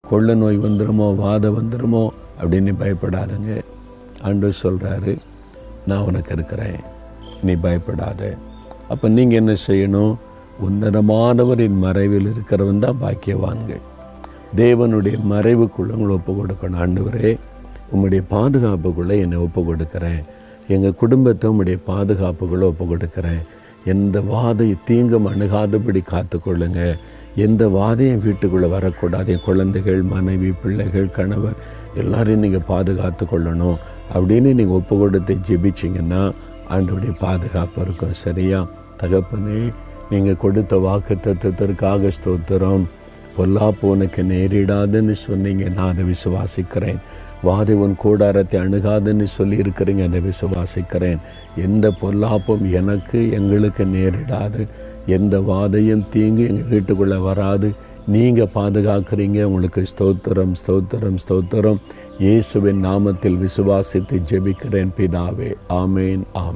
கொள்ள நோய் வந்துடுமோ, வாதம் வந்துடுமோ அப்படின்னு பயப்படாதுங்க. ஆண்டவர் சொல்கிறாரு, நான் உனக்கு இருக்கிறேன், நீ பயப்படாத. அப்போ நீங்கள் என்ன செய்யணும்? உன்னதமானவரின் மறைவில் இருக்கிறவன் தான் பாக்கியவான்கள். தேவனுடைய மறைவுக்குள்ளே உங்களை ஒப்பு கொடுக்கணும். ஆண்டவரே, உம்முடைய பாதுகாப்புக்குள்ளே என்னை ஒப்பு கொடுக்குறேன், எங்கள் குடும்பத்தை உம்முடைய பாதுகாப்புக்குள்ளே ஒப்பு கொடுக்குறேன். எந்த வாதை தீங்கும் அணுகாதபடி காத்துக்கொள்ளுங்க. எந்த வாதையும் வீட்டுக்குள்ளே வரக்கூடாது. என் குழந்தைகள், மனைவி, பிள்ளைகள், கணவர் எல்லாரையும் நீங்கள் பாதுகாத்து கொள்ளணும் அப்படின்னு நீங்கள் ஒப்பு கொடுத்து ஜெபிச்சிங்கன்னா ஆண்டவருடைய பாதுகாப்பு இருக்கும். சரியா? தகப்பனே, நீங்கள் கொடுத்த வாக்குத்தத்தத்திற்காக ஸ்தோத்திரம். பொல்லாப்பு உனக்கு நேரிடாதுன்னு சொன்னீங்க, நான் அதை விசுவாசிக்கிறேன். வாதை உன் கூடாரத்தை அணுகாதுன்னு சொல்லியிருக்கிறீங்க, அதை விசுவாசிக்கிறேன். எந்த பொல்லாப்பும் எனக்கு எங்களுக்கு நேரிடாது, எந்த வாதையும் தீங்கு எங்கள் வீட்டுக்குள்ளே வராது. நீங்கள் பாதுகாக்கிறீங்க. உங்களுக்கு ஸ்தோத்திரம், ஸ்தோத்திரம், ஸ்தோத்திரம். இயேசுவின் நாமத்தில் விசுவாசித்து ஜெபிக்கிறேன் பிதாவே. ஆமேன், ஆமேன்.